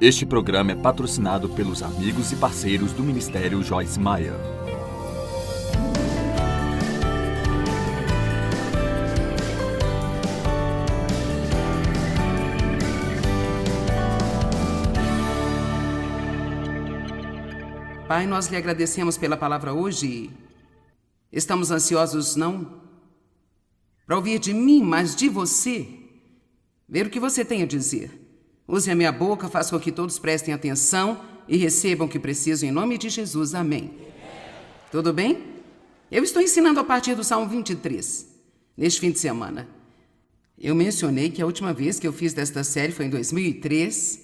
Este programa é patrocinado pelos amigos e parceiros do Ministério Joyce Meyer. Pai, nós lhe agradecemos pela palavra hoje. Estamos ansiosos, não para ouvir de mim, mas de você. Ver o que você tem a dizer. Use a minha boca, faça com que todos prestem atenção e recebam o que precisam em nome de Jesus. Amém. Tudo bem? Eu estou ensinando a partir do Salmo 23, neste fim de semana. Eu mencionei que a última vez que eu fiz desta série foi em 2003,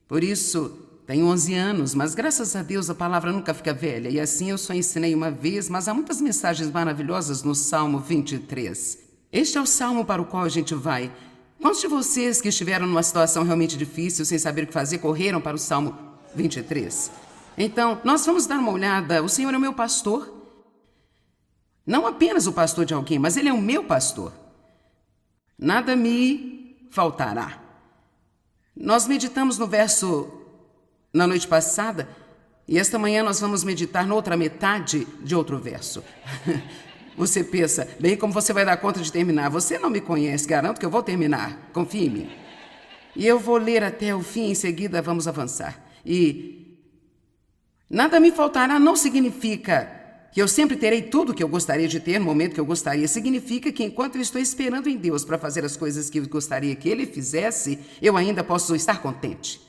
por isso tenho 11 anos, mas graças a Deus a palavra nunca fica velha, e assim eu só ensinei uma vez, mas há muitas mensagens maravilhosas no Salmo 23. Este é o salmo para o qual a gente vai. Quantos de vocês que estiveram numa situação realmente difícil, sem saber o que fazer, correram para o Salmo 23? Então, nós vamos dar uma olhada. O Senhor é o meu pastor. Não apenas o pastor de alguém, mas Ele é o meu pastor. Nada me faltará. Nós meditamos no verso na noite passada, e esta manhã nós vamos meditar na outra metade de outro verso. Você pensa, bem, como você vai dar conta de terminar? Você não me conhece, garanto que eu vou terminar. Confie em mim. E eu vou ler até o fim, em seguida vamos avançar. E nada me faltará não significa que eu sempre terei tudo que eu gostaria de ter no momento que eu gostaria. Significa que enquanto eu estou esperando em Deus para fazer as coisas que eu gostaria que Ele fizesse, eu ainda posso estar contente.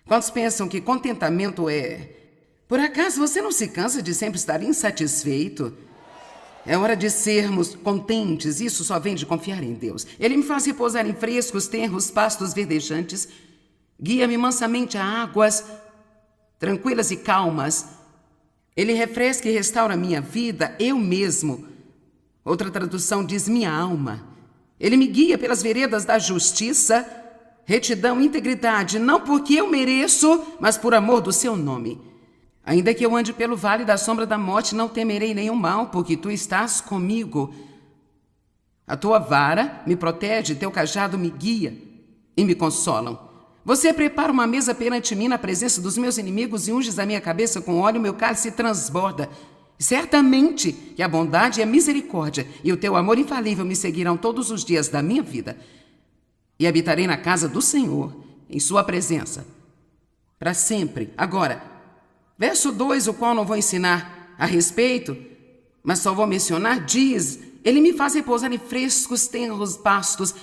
Quantos pensam que contentamento é... Por acaso você não se cansa de sempre estar insatisfeito? É hora de sermos contentes, isso só vem de confiar em Deus. Ele me faz repousar em frescos, tenros, pastos verdejantes. Guia-me mansamente a águas tranquilas e calmas. Ele refresca e restaura minha vida, eu mesmo. Outra tradução diz minha alma. Ele me guia pelas veredas da justiça, retidão e integridade, não porque eu mereço, mas por amor do seu nome. Ainda que eu ande pelo vale da sombra da morte, não temerei nenhum mal, porque tu estás comigo. A tua vara me protege, teu cajado me guia e me consolam. Você prepara uma mesa perante mim na presença dos meus inimigos e unges a minha cabeça com óleo, meu cálice transborda. Certamente que a bondade e a misericórdia e o teu amor infalível me seguirão todos os dias da minha vida. E habitarei na casa do Senhor, em sua presença, para sempre. Agora, verso 2, o qual não vou ensinar a respeito, mas só vou mencionar, diz: Ele me faz repousar em frescos, tenros pastos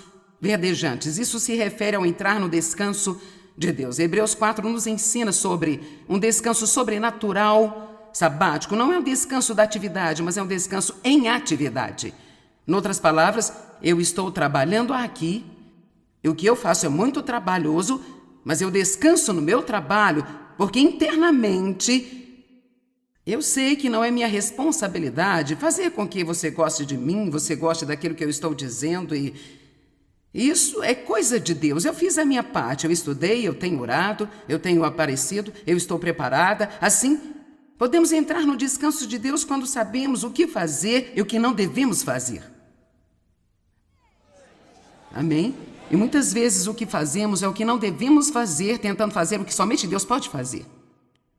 verdejantes. Isso se refere ao entrar no descanso de Deus. Hebreus 4 nos ensina sobre um descanso sobrenatural, sabático. Não é um descanso da atividade, mas é um descanso em atividade. Em outras palavras, eu estou trabalhando aqui, e o que eu faço é muito trabalhoso, mas eu descanso no meu trabalho, porque internamente eu sei que não é minha responsabilidade fazer com que você goste de mim, você goste daquilo que eu estou dizendo, e isso é coisa de Deus. Eu fiz a minha parte, eu estudei, eu tenho orado, eu tenho aparecido, eu estou preparada. Assim, podemos entrar no descanso de Deus quando sabemos o que fazer e o que não devemos fazer. Amém? E muitas vezes o que fazemos é o que não devemos fazer, tentando fazer o que somente Deus pode fazer.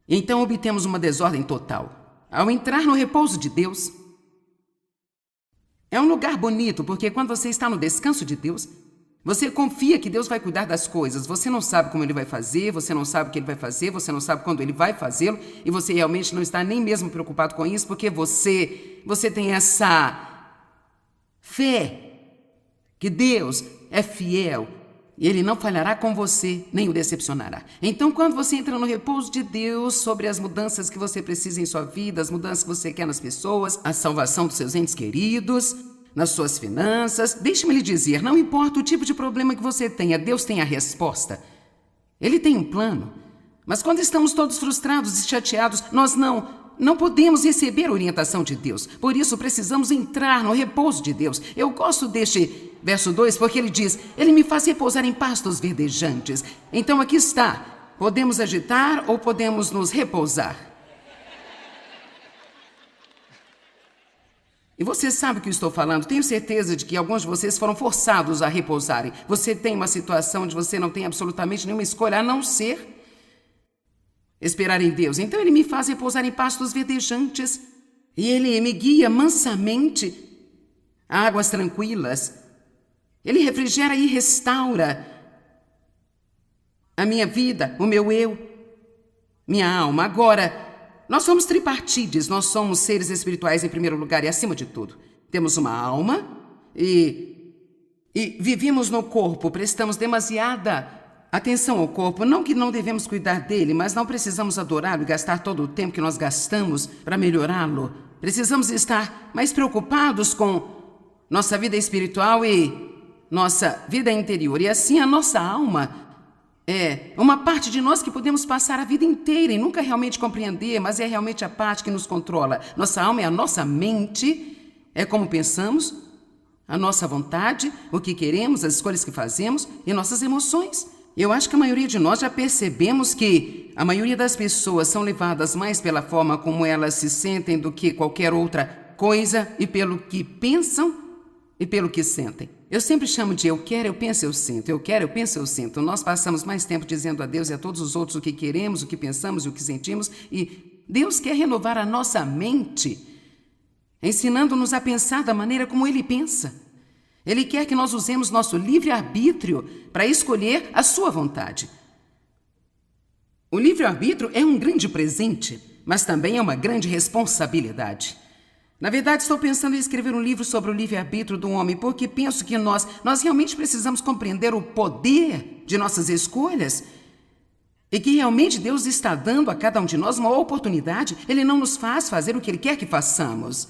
Então obtemos uma desordem total. Ao entrar no repouso de Deus, é um lugar bonito, porque quando você está no descanso de Deus, você confia que Deus vai cuidar das coisas. Você não sabe como Ele vai fazer, você não sabe o que Ele vai fazer, você não sabe quando Ele vai fazê-lo, e você realmente não está nem mesmo preocupado com isso, porque você tem essa fé que Deus é fiel e Ele não falhará com você, nem o decepcionará. Então, quando você entra no repouso de Deus sobre as mudanças que você precisa em sua vida, as mudanças que você quer nas pessoas, a salvação dos seus entes queridos, nas suas finanças, deixe-me lhe dizer, não importa o tipo de problema que você tenha, Deus tem a resposta. Ele tem um plano. Mas quando estamos todos frustrados e chateados, nós não podemos receber a orientação de Deus. Por isso, precisamos entrar no repouso de Deus. Eu gosto deste verso 2, porque ele diz: Ele me faz repousar em pastos verdejantes. Então aqui está. Podemos agitar ou podemos nos repousar. E você sabe o que eu estou falando. Tenho certeza de que alguns de vocês foram forçados a repousarem. Você tem uma situação onde você não tem absolutamente nenhuma escolha a não ser esperar em Deus. Então Ele me faz repousar em pastos verdejantes. E Ele me guia mansamente a águas tranquilas. Ele refrigera e restaura a minha vida, o meu eu, minha alma. Agora, nós somos tripartides, nós somos seres espirituais em primeiro lugar e acima de tudo. Temos uma alma e vivemos no corpo, prestamos demasiada atenção ao corpo. Não que não devemos cuidar dele, mas não precisamos adorá-lo e gastar todo o tempo que nós gastamos para melhorá-lo. Precisamos estar mais preocupados com nossa vida espiritual e nossa vida interior. E assim a nossa alma é uma parte de nós que podemos passar a vida inteira e nunca realmente compreender, mas é realmente a parte que nos controla. Nossa alma é a nossa mente, é como pensamos, a nossa vontade, o que queremos, as escolhas que fazemos e nossas emoções. Eu acho que a maioria de nós já percebemos que a maioria das pessoas são levadas mais pela forma como elas se sentem do que qualquer outra coisa e pelo que pensam e pelo que sentem. Eu sempre chamo de eu quero, eu penso, eu sinto. Eu quero, eu penso, eu sinto. Nós passamos mais tempo dizendo a Deus e a todos os outros o que queremos, o que pensamos e o que sentimos. E Deus quer renovar a nossa mente, ensinando-nos a pensar da maneira como Ele pensa. Ele quer que nós usemos nosso livre-arbítrio para escolher a sua vontade. O livre-arbítrio é um grande presente, mas também é uma grande responsabilidade. Na verdade, estou pensando em escrever um livro sobre o livre-arbítrio do homem, porque penso que nós realmente precisamos compreender o poder de nossas escolhas e que realmente Deus está dando a cada um de nós uma oportunidade. Ele não nos faz fazer o que Ele quer que façamos.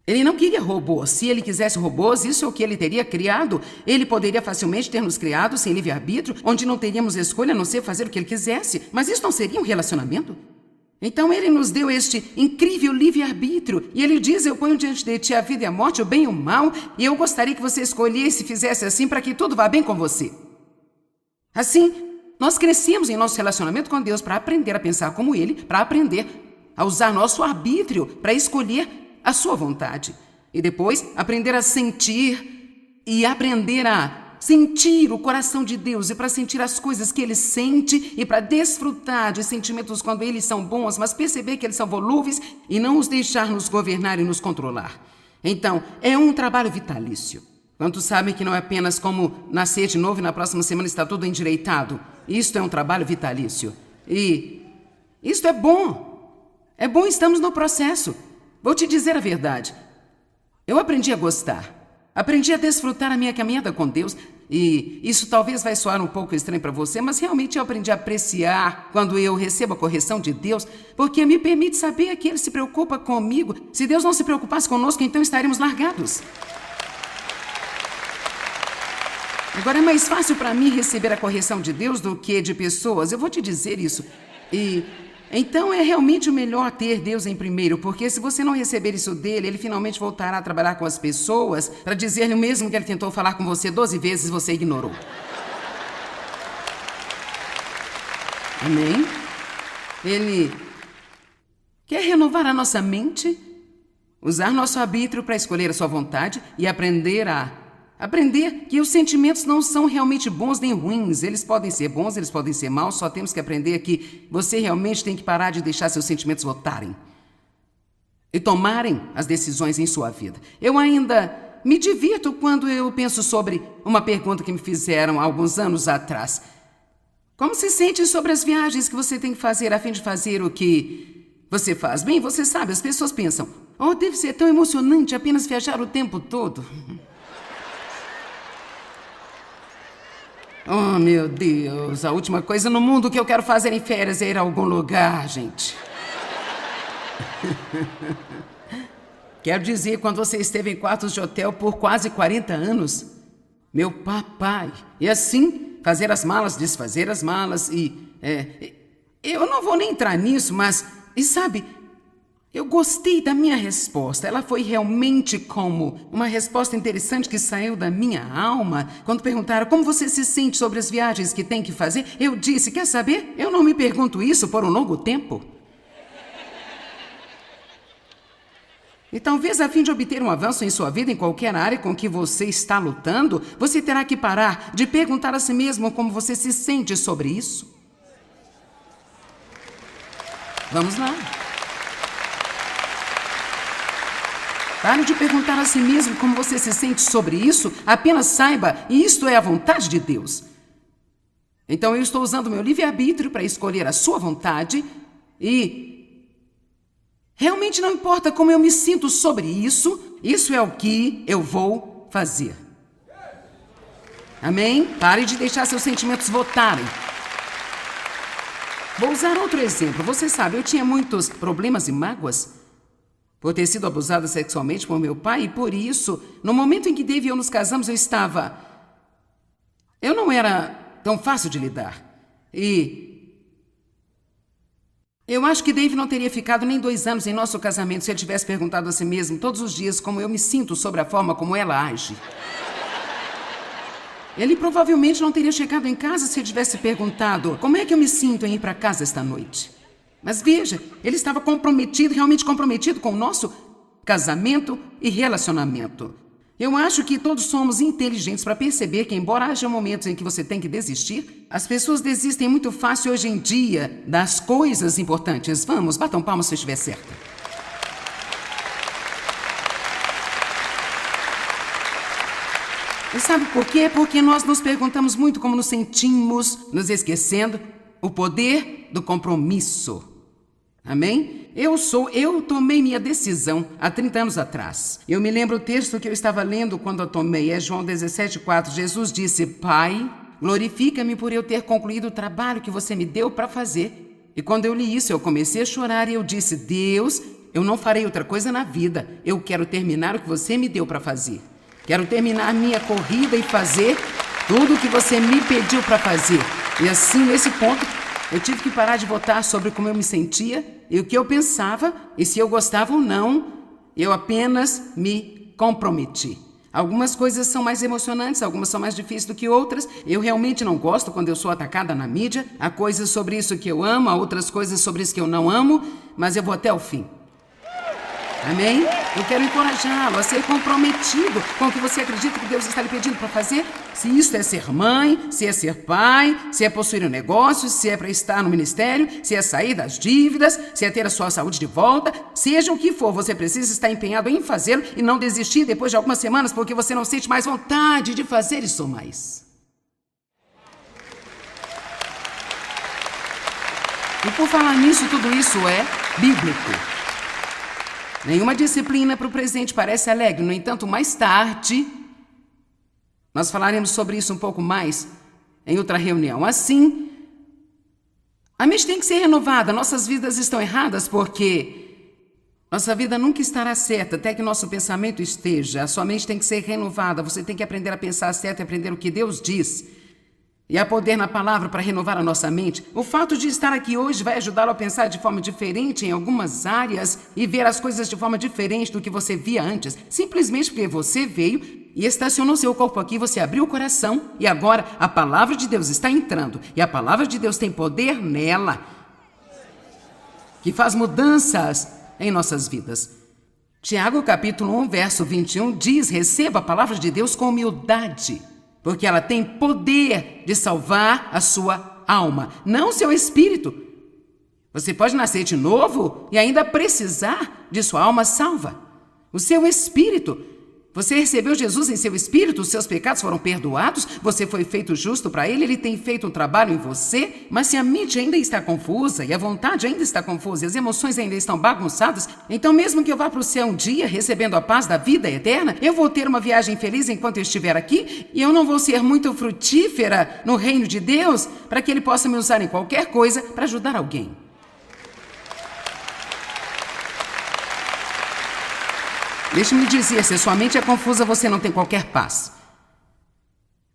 Ele não queria robôs. Se Ele quisesse robôs, isso é o que Ele teria criado. Ele poderia facilmente ter nos criado sem livre-arbítrio, onde não teríamos escolha a não ser fazer o que Ele quisesse. Mas isso não seria um relacionamento? Então Ele nos deu este incrível livre-arbítrio e Ele diz, eu ponho diante de ti a vida e a morte, o bem e o mal, e eu gostaria que você escolhesse e fizesse assim para que tudo vá bem com você. Assim, nós crescemos em nosso relacionamento com Deus para aprender a pensar como Ele, para aprender a usar nosso arbítrio para escolher a sua vontade. E depois, aprender a sentir e aprender a sentir o coração de Deus e para sentir as coisas que Ele sente e para desfrutar de sentimentos quando eles são bons, mas perceber que eles são volúveis e não os deixar nos governar e nos controlar. Então, é um trabalho vitalício. Quantos sabem que não é apenas como nascer de novo e na próxima semana está tudo endireitado? Isto é um trabalho vitalício. E isto é bom. É bom, estamos no processo. Vou te dizer a verdade. Eu aprendi a gostar. Aprendi a desfrutar a minha caminhada com Deus e isso talvez vai soar um pouco estranho para você, mas realmente eu aprendi a apreciar quando eu recebo a correção de Deus, porque me permite saber que Ele se preocupa comigo. Se Deus não se preocupasse conosco, então estaríamos largados. Agora é mais fácil para mim receber a correção de Deus do que de pessoas, eu vou te dizer isso. Então é realmente o melhor ter Deus em primeiro, porque se você não receber isso dele, Ele finalmente voltará a trabalhar com as pessoas para dizer-lhe o mesmo que Ele tentou falar com você 12 vezes, você ignorou. Amém? Ele quer renovar a nossa mente, usar nosso arbítrio para escolher a sua vontade e aprender que os sentimentos não são realmente bons nem ruins. Eles podem ser bons, eles podem ser maus, só temos que aprender que você realmente tem que parar de deixar seus sentimentos votarem e tomarem as decisões em sua vida. Eu ainda me divirto quando eu penso sobre uma pergunta que me fizeram há alguns anos atrás. Como se sente sobre as viagens que você tem que fazer a fim de fazer o que você faz? Bem, você sabe, as pessoas pensam, deve ser tão emocionante apenas viajar o tempo todo. Oh, meu Deus, a última coisa no mundo que eu quero fazer em férias é ir a algum lugar, gente. Quero dizer, quando você esteve em quartos de hotel por quase 40 anos, meu papai, e assim, fazer as malas, desfazer as malas eu não vou nem entrar nisso, mas, sabe, eu gostei da minha resposta. Ela foi realmente como uma resposta interessante que saiu da minha alma. Quando perguntaram como você se sente sobre as viagens que tem que fazer, eu disse, quer saber? Eu não me pergunto isso por um longo tempo. E talvez a fim de obter um avanço em sua vida, em qualquer área com que você está lutando, você terá que parar de perguntar a si mesmo como você se sente sobre isso. Vamos lá. Pare de perguntar a si mesmo como você se sente sobre isso, apenas saiba, isto é a vontade de Deus. Então eu estou usando meu livre-arbítrio para escolher a sua vontade e realmente não importa como eu me sinto sobre isso, isso é o que eu vou fazer. Amém? Pare de deixar seus sentimentos votarem. Vou usar outro exemplo. Você sabe, eu tinha muitos problemas e mágoas por ter sido abusada sexualmente por meu pai e por isso, no momento em que Dave e eu nos casamos, eu não era tão fácil de lidar. E eu acho que Dave não teria ficado nem 2 anos em nosso casamento se ele tivesse perguntado a si mesmo todos os dias como eu me sinto sobre a forma como ela age. Ele provavelmente não teria chegado em casa se ele tivesse perguntado como é que eu me sinto em ir para casa esta noite. Mas veja, ele estava comprometido, realmente comprometido com o nosso casamento e relacionamento. Eu acho que todos somos inteligentes para perceber que, embora haja momentos em que você tem que desistir, as pessoas desistem muito fácil hoje em dia das coisas importantes. Vamos, batam palmas se eu estiver certa. E sabe por quê? Porque nós nos perguntamos muito como nos sentimos, nos esquecendo o poder do compromisso. Amém? Eu tomei minha decisão há 30 anos atrás. Eu me lembro o texto que eu estava lendo quando eu tomei. É João 17,4. Jesus disse: Pai, glorifica-me por eu ter concluído o trabalho que você me deu para fazer. E quando eu li isso, eu comecei a chorar e eu disse: Deus, eu não farei outra coisa na vida. Eu quero terminar o que você me deu para fazer. Quero terminar minha corrida e fazer tudo o que você me pediu para fazer. E assim, nesse ponto, eu tive que parar de votar sobre como eu me sentia e o que eu pensava e se eu gostava ou não. Eu apenas me comprometi. Algumas coisas são mais emocionantes, algumas são mais difíceis do que outras. Eu realmente não gosto quando eu sou atacada na mídia. Há coisas sobre isso que eu amo, há outras coisas sobre isso que eu não amo, mas eu vou até o fim. Amém? Eu quero encorajá-lo a ser comprometido com o que você acredita que Deus está lhe pedindo para fazer. Se isso é ser mãe, se é ser pai, se é possuir um negócio, se é para estar no ministério, se é sair das dívidas, se é ter a sua saúde de volta, seja o que for, você precisa estar empenhado em fazê-lo e não desistir depois de algumas semanas porque você não sente mais vontade de fazer isso mais. E por falar nisso, tudo isso é bíblico. Nenhuma disciplina para o presente parece alegre, no entanto, mais tarde, nós falaremos sobre isso um pouco mais em outra reunião. Assim, a mente tem que ser renovada, nossas vidas estão erradas porque nossa vida nunca estará certa até que nosso pensamento esteja. A sua mente tem que ser renovada, você tem que aprender a pensar certo e aprender o que Deus diz. E há poder na palavra para renovar a nossa mente. O fato de estar aqui hoje vai ajudá-lo a pensar de forma diferente em algumas áreas e ver as coisas de forma diferente do que você via antes. Simplesmente porque você veio e estacionou seu corpo aqui, você abriu o coração e agora a palavra de Deus está entrando. E a palavra de Deus tem poder nela, que faz mudanças em nossas vidas. Tiago capítulo 1, verso 21 diz: receba a palavra de Deus com humildade, porque ela tem poder de salvar a sua alma, não seu espírito. Você pode nascer de novo e ainda precisar de sua alma salva. O seu espírito. Você recebeu Jesus em seu espírito, os seus pecados foram perdoados, você foi feito justo para ele tem feito um trabalho em você, mas se a mente ainda está confusa e a vontade ainda está confusa e as emoções ainda estão bagunçadas, então mesmo que eu vá para o céu um dia recebendo a paz da vida eterna, eu vou ter uma viagem feliz enquanto eu estiver aqui e eu não vou ser muito frutífera no reino de Deus para que ele possa me usar em qualquer coisa para ajudar alguém. Deixe-me dizer, se sua mente é confusa, você não tem qualquer paz.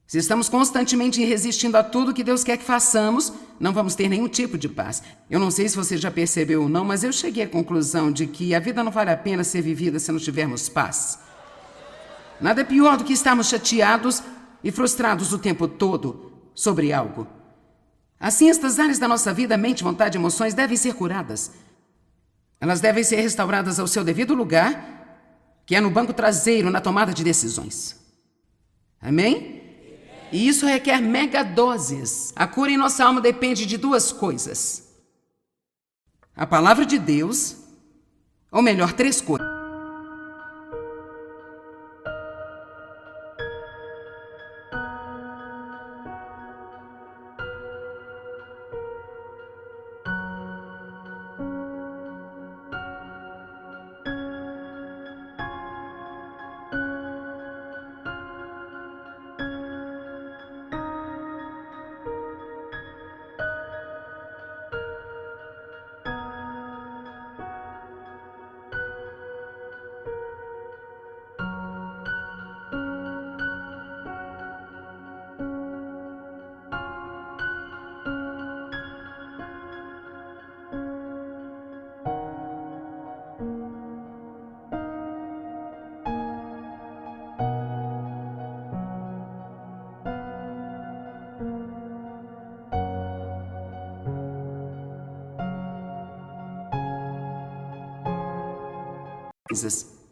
Se estamos constantemente resistindo a tudo que Deus quer que façamos, não vamos ter nenhum tipo de paz. Eu não sei se você já percebeu ou não, mas eu cheguei à conclusão de que a vida não vale a pena ser vivida se não tivermos paz. Nada é pior do que estarmos chateados e frustrados o tempo todo sobre algo. Assim, estas áreas da nossa vida, mente, vontade e emoções, devem ser curadas. Elas devem ser restauradas ao seu devido lugar que é no banco traseiro, na tomada de decisões. Amém? E isso requer megadoses. A cura em nossa alma depende de duas coisas: a palavra de Deus, ou melhor, três coisas.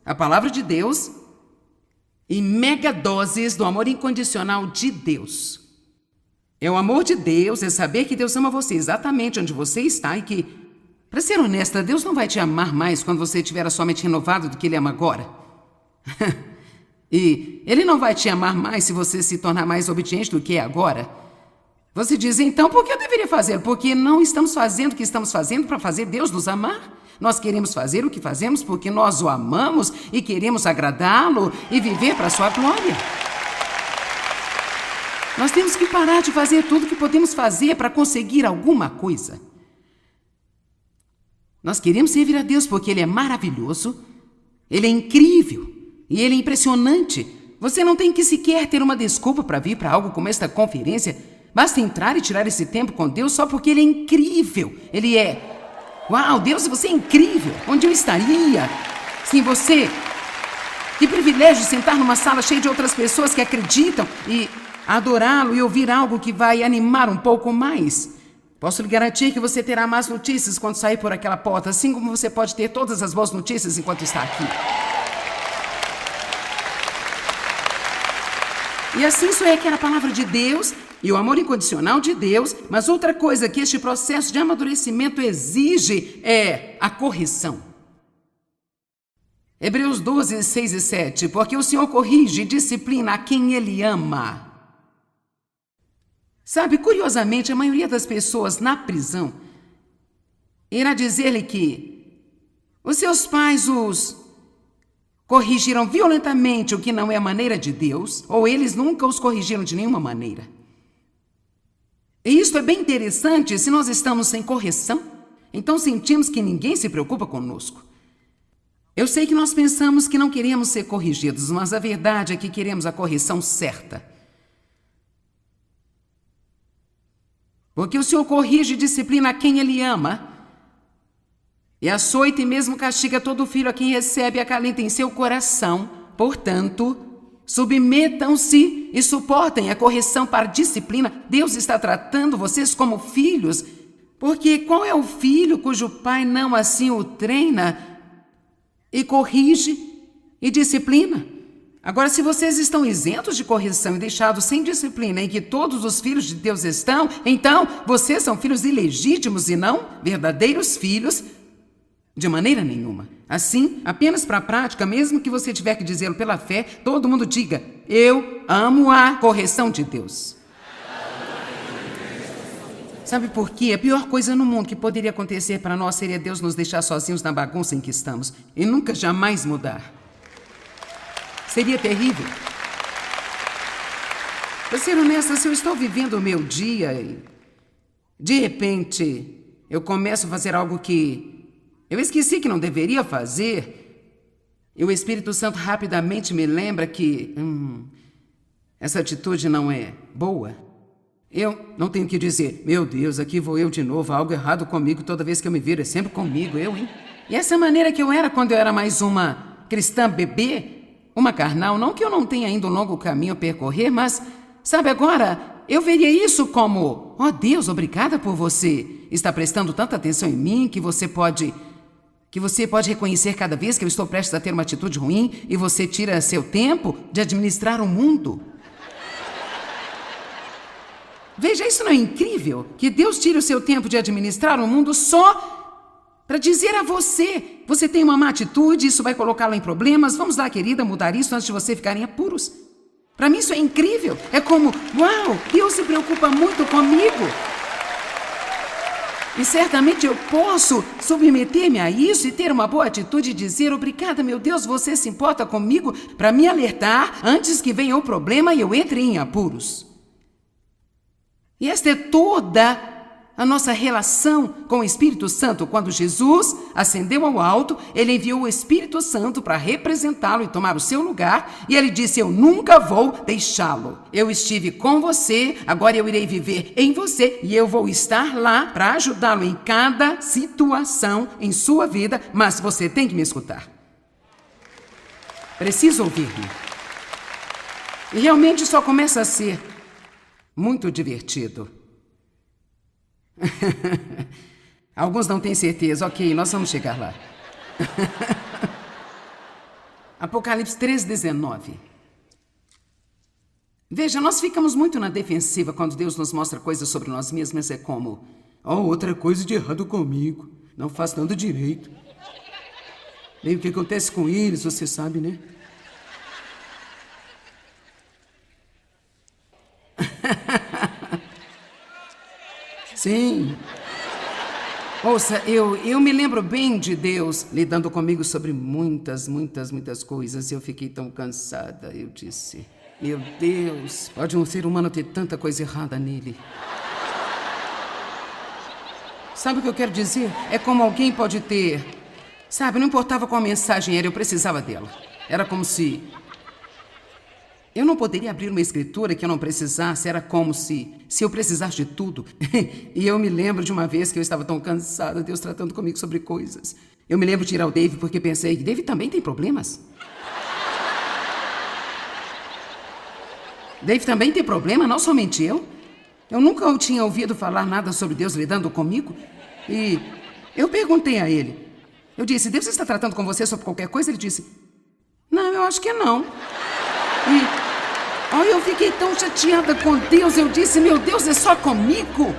A palavra de Deus e megadoses do amor incondicional de Deus. É o amor de Deus, é saber que Deus ama você exatamente onde você está e que, para ser honesta, Deus não vai te amar mais quando você estiver a sua mente renovada do que Ele ama agora. E Ele não vai te amar mais se você se tornar mais obediente do que é agora. Você diz, então, por que eu deveria fazer? Porque não estamos fazendo o que estamos fazendo para fazer Deus nos amar. Nós queremos fazer o que fazemos porque nós o amamos e queremos agradá-lo e viver para a sua glória. Nós temos que parar de fazer tudo o que podemos fazer para conseguir alguma coisa. Nós queremos servir a Deus porque Ele é maravilhoso, Ele é incrível e Ele é impressionante. Você não tem que sequer ter uma desculpa para vir para algo como esta conferência. Basta entrar e tirar esse tempo com Deus só porque Ele é incrível. Ele é... Uau, Deus, você é incrível! Onde eu estaria? Sim, você... Que privilégio sentar numa sala cheia de outras pessoas que acreditam e adorá-lo e ouvir algo que vai animar um pouco mais. Posso lhe garantir que você terá más notícias quando sair por aquela porta, assim como você pode ter todas as boas notícias enquanto está aqui. E assim isso é que era a palavra de Deus e o amor incondicional de Deus, mas outra coisa que este processo de amadurecimento exige é a correção. Hebreus 12, 6 e 7, porque o Senhor corrige e disciplina a quem Ele ama. Sabe, curiosamente, a maioria das pessoas na prisão irá dizer-lhe que os seus pais os corrigiram violentamente, o que não é a maneira de Deus, ou eles nunca os corrigiram de nenhuma maneira. E isto é bem interessante. Se nós estamos sem correção, então sentimos que ninguém se preocupa conosco. Eu sei que nós pensamos que não queremos ser corrigidos, mas a verdade é que queremos a correção certa. Porque o Senhor corrige e disciplina a quem Ele ama, e açoita e mesmo castiga todo filho a quem recebe e acalenta em seu coração. Portanto, submetam-se e suportem a correção para disciplina. Deus está tratando vocês como filhos, porque qual é o filho cujo pai não assim o treina e corrige e disciplina? Agora, se vocês estão isentos de correção e deixados sem disciplina, em que todos os filhos de Deus estão, então vocês são filhos ilegítimos e não verdadeiros filhos de maneira nenhuma. Assim, apenas para a prática, mesmo que você tiver que dizê-lo pela fé, todo mundo diga: eu amo a correção de Deus. Sabe por quê? A pior coisa no mundo que poderia acontecer para nós seria Deus nos deixar sozinhos na bagunça em que estamos e nunca jamais mudar. Seria terrível. Para ser honesta, se eu estou vivendo o meu dia e, de repente, eu começo a fazer algo que eu esqueci que não deveria fazer, e o Espírito Santo rapidamente me lembra que essa atitude não é boa, eu não tenho que dizer: meu Deus, aqui vou eu de novo, há algo errado comigo, toda vez que eu me viro é sempre comigo, hein? E essa maneira que eu era quando eu era mais uma cristã bebê, uma carnal, não que eu não tenha ainda um longo caminho a percorrer, mas, sabe, agora eu veria isso como: ó Deus, obrigada por você estar prestando tanta atenção em mim que você pode Que você pode reconhecer cada vez que eu estou prestes a ter uma atitude ruim e você tira seu tempo de administrar o mundo. Veja, isso não é incrível? Que Deus tire o seu tempo de administrar o mundo só para dizer a você: você tem uma má atitude, isso vai colocá-lo em problemas, vamos lá, querida, mudar isso antes de você ficar em apuros. Para mim isso é incrível. É como, uau, Deus se preocupa muito comigo. E certamente eu posso submeter-me a isso e ter uma boa atitude e dizer: obrigada, meu Deus, você se importa comigo para me alertar antes que venha o problema e eu entre em apuros. E esta é toda a nossa relação com o Espírito Santo. Quando Jesus ascendeu ao alto, ele enviou o Espírito Santo para representá-lo e tomar o seu lugar, e ele disse: eu nunca vou deixá-lo. Eu estive com você, agora eu irei viver em você, e eu vou estar lá para ajudá-lo em cada situação em sua vida, mas você tem que me escutar. Preciso ouvir-me. E realmente só começa a ser muito divertido. Alguns não têm certeza. Ok, nós vamos chegar lá. Apocalipse 3:19. Veja, nós ficamos muito na defensiva quando Deus nos mostra coisas sobre nós mesmos. É como: outra coisa de errado comigo, não faço nada direito. Bem, o que acontece com eles, você sabe, né? Sim. Ouça, eu me lembro bem de Deus lidando comigo sobre muitas coisas. Eu fiquei tão cansada. Eu disse: meu Deus, pode um ser humano ter tanta coisa errada nele? Sabe o que eu quero dizer? É como alguém pode ter... Sabe, não importava qual mensagem era, eu precisava dela. Era como se... eu não poderia abrir uma escritura que eu não precisasse. Era como se eu precisasse de tudo. E eu me lembro de uma vez que eu estava tão cansada, Deus tratando comigo sobre coisas. Eu me lembro de ir ao Dave porque pensei: Dave também tem problemas? Dave também tem problema, não somente eu. Eu nunca tinha ouvido falar nada sobre Deus lidando comigo. E eu perguntei a ele. Eu disse: Deus está tratando com você sobre qualquer coisa? Ele disse: não, eu acho que não. E eu fiquei tão chateada com Deus. Eu disse: meu Deus, é só comigo?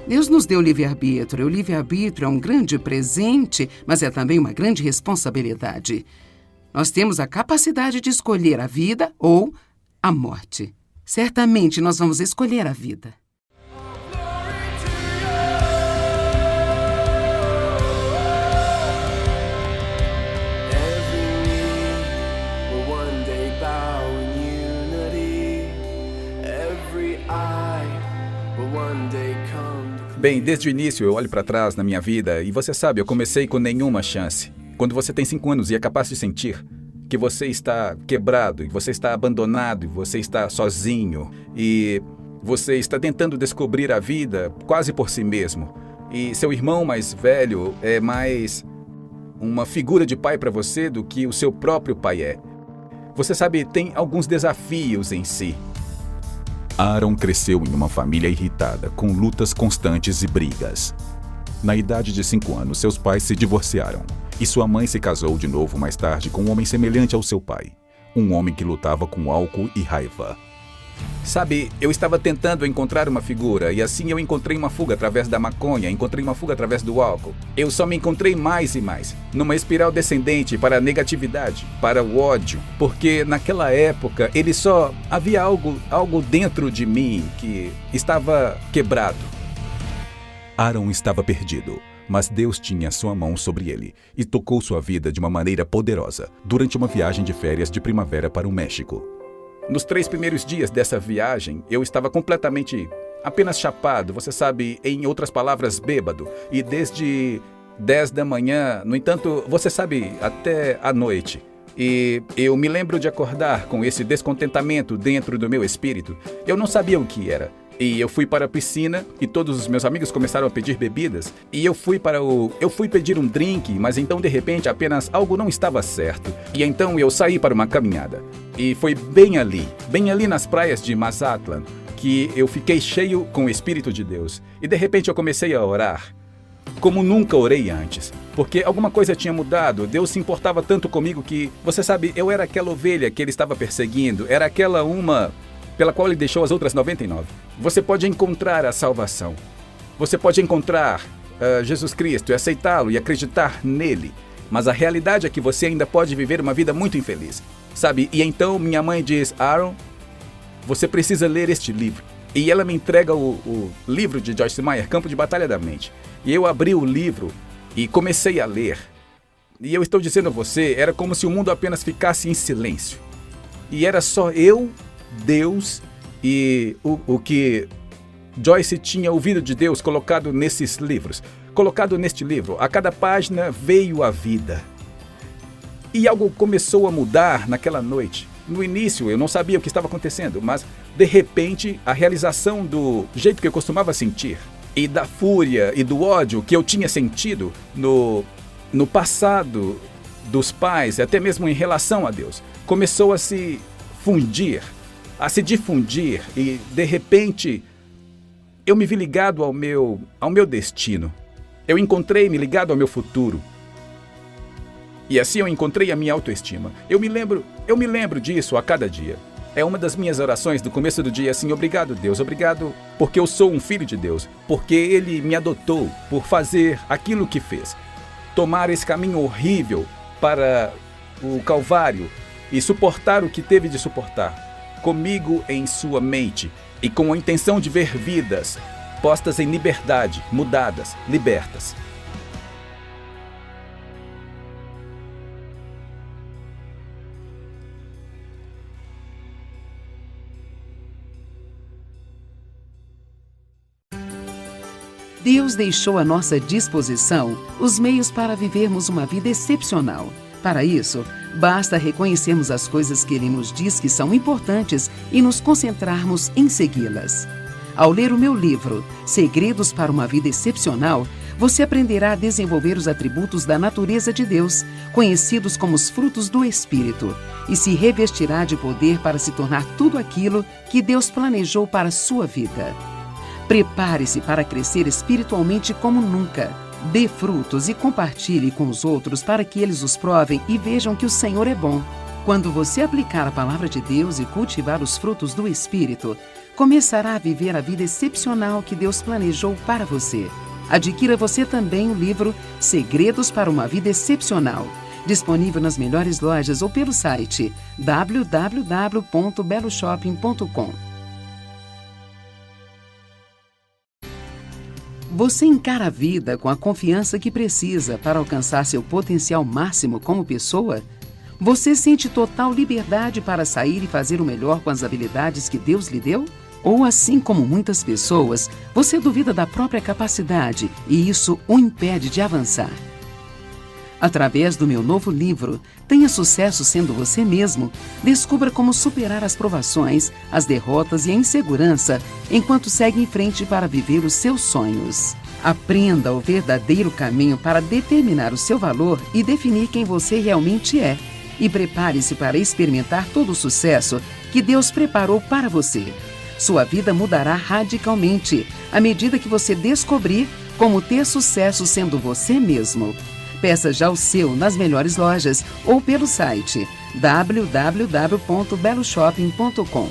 Deus nos deu livre-arbítrio. O livre-arbítrio é um grande presente, mas é também uma grande responsabilidade. Nós temos a capacidade de escolher a vida ou a morte. Certamente nós vamos escolher a vida. Bem, desde o início eu olho para trás na minha vida e você sabe, eu comecei com nenhuma chance. Quando você tem 5 anos e é capaz de sentir que você está quebrado, e você está abandonado, e você está sozinho, e você está tentando descobrir a vida quase por si mesmo, e seu irmão mais velho é mais uma figura de pai para você do que o seu próprio pai é. Você sabe, tem alguns desafios em si. Aaron cresceu em uma família irritada, com lutas constantes e brigas. Na idade de 5 anos, seus pais se divorciaram, e sua mãe se casou de novo mais tarde com um homem semelhante ao seu pai. Um homem que lutava com álcool e raiva. Sabe, eu estava tentando encontrar uma figura, e assim eu encontrei uma fuga através da maconha, encontrei uma fuga através do álcool. Eu só me encontrei mais e mais, numa espiral descendente para a negatividade, para o ódio, porque naquela época havia algo dentro de mim que estava quebrado. Aaron estava perdido, mas Deus tinha sua mão sobre ele e tocou sua vida de uma maneira poderosa durante uma viagem de férias de primavera para o México. Nos 3 primeiros dias dessa viagem, eu estava completamente apenas chapado, você sabe, em outras palavras, bêbado. E desde 10 da manhã, no entanto, você sabe, até a noite. E eu me lembro de acordar com esse descontentamento dentro do meu espírito. Eu não sabia o que era. E eu fui para a piscina e todos os meus amigos começaram a pedir bebidas. E eu fui pedir um drink, mas então de repente apenas algo não estava certo. E então eu saí para uma caminhada. E foi bem ali nas praias de Mazatlan, que eu fiquei cheio com o Espírito de Deus. E de repente eu comecei a orar como nunca orei antes. Porque alguma coisa tinha mudado. Deus se importava tanto comigo que, você sabe, eu era aquela ovelha que ele estava perseguindo. Era aquela uma pela qual ele deixou as outras 99. Você pode encontrar a salvação. Você pode encontrar Jesus Cristo e aceitá-lo e acreditar nele. Mas a realidade é que você ainda pode viver uma vida muito infeliz. Sabe? E então minha mãe diz: Aaron, você precisa ler este livro. E ela me entrega o livro de Joyce Meyer, Campo de Batalha da Mente. E eu abri o livro e comecei a ler. E eu estou dizendo a você, era como se o mundo apenas ficasse em silêncio. E era só eu, Deus e o que Joyce tinha ouvido de Deus colocado nesses livros. Colocado neste livro, a cada página veio a vida. E algo começou a mudar naquela noite. No início eu não sabia o que estava acontecendo, mas de repente a realização do jeito que eu costumava sentir e da fúria e do ódio que eu tinha sentido no passado dos pais, até mesmo em relação a Deus, começou a se fundir, a se difundir e de repente eu me vi ligado ao meu destino. Eu encontrei-me ligado ao meu futuro. E assim eu encontrei a minha autoestima. Eu me lembro disso a cada dia. É uma das minhas orações do começo do dia, assim: obrigado, Deus, obrigado porque eu sou um filho de Deus, porque Ele me adotou por fazer aquilo que fez. Tomar esse caminho horrível para o Calvário e suportar o que teve de suportar, comigo em sua mente e com a intenção de ver vidas postas em liberdade, mudadas, libertas. Deus deixou à nossa disposição os meios para vivermos uma vida excepcional. Para isso, basta reconhecermos as coisas que Ele nos diz que são importantes e nos concentrarmos em segui-las. Ao ler o meu livro, Segredos para uma Vida Excepcional, você aprenderá a desenvolver os atributos da natureza de Deus, conhecidos como os frutos do Espírito, e se revestirá de poder para se tornar tudo aquilo que Deus planejou para a sua vida. Prepare-se para crescer espiritualmente como nunca. Dê frutos e compartilhe com os outros para que eles os provem e vejam que o Senhor é bom. Quando você aplicar a palavra de Deus e cultivar os frutos do Espírito, começará a viver a vida excepcional que Deus planejou para você. Adquira você também o livro Segredos para uma Vida Excepcional, disponível nas melhores lojas ou pelo site www.beloshopping.com. Você encara a vida com a confiança que precisa para alcançar seu potencial máximo como pessoa? Você sente total liberdade para sair e fazer o melhor com as habilidades que Deus lhe deu? Ou, assim como muitas pessoas, você duvida da própria capacidade e isso o impede de avançar? Através do meu novo livro, Tenha Sucesso Sendo Você Mesmo, descubra como superar as provações, as derrotas e a insegurança enquanto segue em frente para viver os seus sonhos. Aprenda o verdadeiro caminho para determinar o seu valor e definir quem você realmente é. E prepare-se para experimentar todo o sucesso que Deus preparou para você. Sua vida mudará radicalmente à medida que você descobrir como ter sucesso sendo você mesmo. Peça já o seu nas melhores lojas ou pelo site www.beloshopping.com.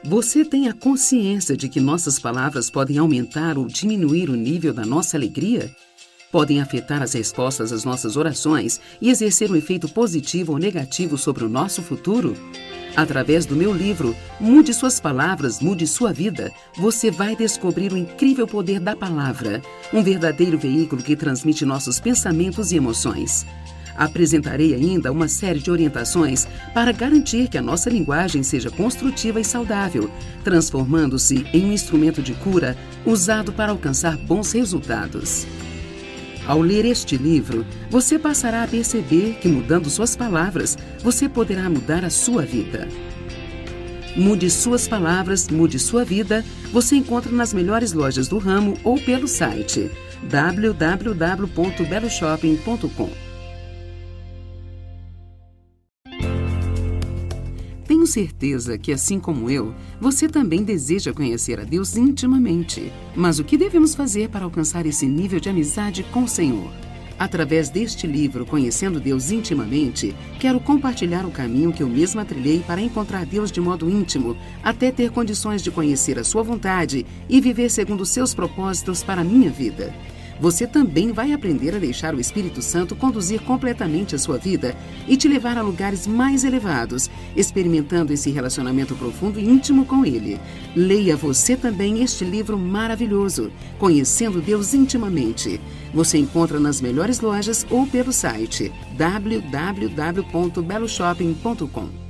Você tem a consciência de que nossas palavras podem aumentar ou diminuir o nível da nossa alegria? Podem afetar as respostas às nossas orações e exercer um efeito positivo ou negativo sobre o nosso futuro? Através do meu livro, Mude Suas Palavras, Mude Sua Vida, você vai descobrir o incrível poder da palavra, um verdadeiro veículo que transmite nossos pensamentos e emoções. Apresentarei ainda uma série de orientações para garantir que a nossa linguagem seja construtiva e saudável, transformando-se em um instrumento de cura usado para alcançar bons resultados. Ao ler este livro, você passará a perceber que, mudando suas palavras, você poderá mudar a sua vida. Mude Suas Palavras, Mude Sua Vida, você encontra nas melhores lojas do ramo ou pelo site www.beloshopping.com. certeza que, assim como eu, você também deseja conhecer a Deus intimamente. Mas o que devemos fazer para alcançar esse nível de amizade com o Senhor? Através deste livro, Conhecendo Deus Intimamente, quero compartilhar o caminho que eu mesma trilhei para encontrar Deus de modo íntimo, até ter condições de conhecer a sua vontade e viver segundo os seus propósitos para a minha vida. Você também vai aprender a deixar o Espírito Santo conduzir completamente a sua vida e te levar a lugares mais elevados, experimentando esse relacionamento profundo e íntimo com Ele. Leia você também este livro maravilhoso, Conhecendo Deus Intimamente. Você encontra nas melhores lojas ou pelo site www.beloshopping.com.